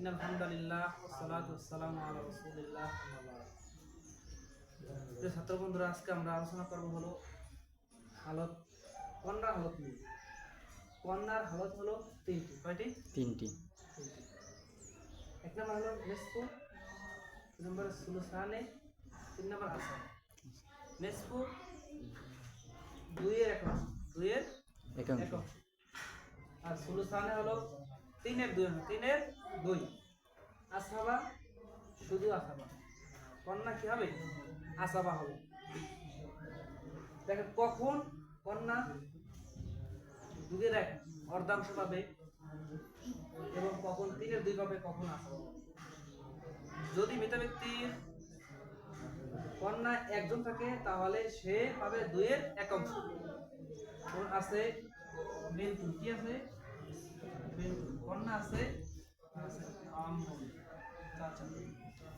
আলহামদুলিল্লাহ ওয়াসসালাতু ওয়াসসালামু আলা রাসূলিল্লাহ। প্রিয় ছাত্র বন্ধুরা, আজকে আমরা আলোচনা করব হলো হালত, কন্যার হালত নিয়ে। কন্যার হালত হলো তিনটি। কয়টি? তিনটি। এক নম্বর হলো নিসফু, দুই নম্বর সুলুসানে, তিন নম্বর আসা। নিসফু দুইয়ের এক অংশ, দুইয়ের এক অংশ। আর সুলুসানে হলো তিনের দুই অংশ, তিনের দুই। আসাবা শুধু আসাবা, কন্যা কি হবে? আসাবা হবে। দেখেন কখন কন্যা দুইয়ের এক অর্ধাংশ পাবে এবং কখন তিনের দুই পাবে, কখন আসাবা। যদি মৃত ব্যক্তির কন্যা একজন থাকে তাহলে সে পাবে দুইয়ের এক অংশ। আছে বিন্তু, কি আছে? বিন্তু, কন্যা আছে,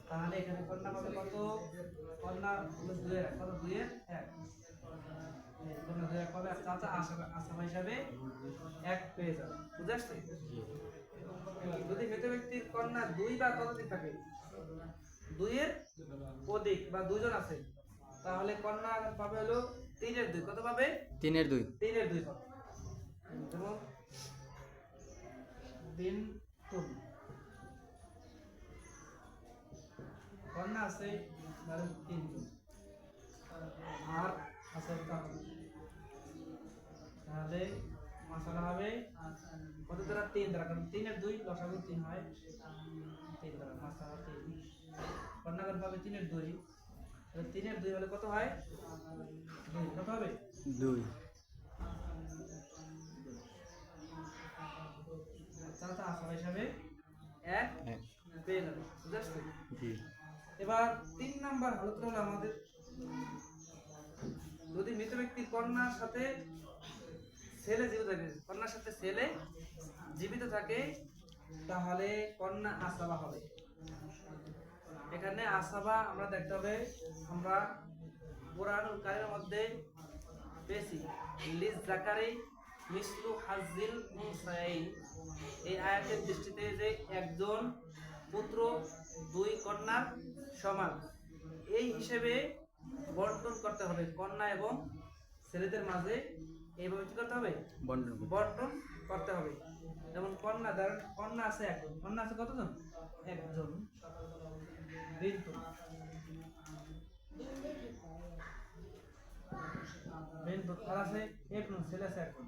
তাহলে এখানে কন্যা পাবে কত? কন্যা দুইয়ের এক, কত? দুইয়ের এক। কন্যা দুইয়ের এক পাবে, আর চাচা আসামা হিসাবে এক পেয়ে যাবে। বুঝে আসছে? যদি মৃত ব্যক্তির কন্যা দুই বা ততোধিক থাকে, দুইয়ের অধিক বা দুইজন আছে, তাহলে কন্যা পাবে হলো তিনের দুই। কত পাবে? তিনের দুই। তিনের দুই পাবে। যেমন বিন্তুন, কন্যা আছে ধরেন তিনজন আর আছে চাচা, তাহলে মশলা হবে কত দ্বারা? তিন দ্বারা, কারণ তিনের দুই লসাগু তিন হয়, তিন দ্বারা মশলা তিন। কন্যাগণ পাবে তিনের দুই, তিনের দুই হলে কত হয়? দুই। কত হবে? দুই। চাচা আসা হিসাবে এক পেয়ে যাবে। বুঝতে পারছো? এবার তিন নাম্বার হালত হলো আমাদের, যদি মৃত ব্যক্তির কন্যার সাথে ছেলে জীবিত থাকে, কন্যার সাথে ছেলে জীবিত থাকে, তাহলে কন্যা আসাবা হবে। এখানে আসাবা আমরা দেখতে হবে, আমরা কোরআনুল কারীমের মধ্যে পেয়েছি লিজ জাকারি মিসলু হাজিল উনসায়াইন। এই আয়াতের দৃষ্টিতে যে একজন পুত্র দুই কন্যার সমান, এই হিসেবে বন্টন করতে হবে কন্যা এবং ছেলেদের মাঝে। এইভাবে কি করতে হবে? বন্টন করতে হবে। যেমন কন্যা, ধরেন কন্যা আছে একজন, কন্যা আছে কতজন? একজন। বিন্তু, বিন্তু আর আছে একজন, ছেলে আছে একজন।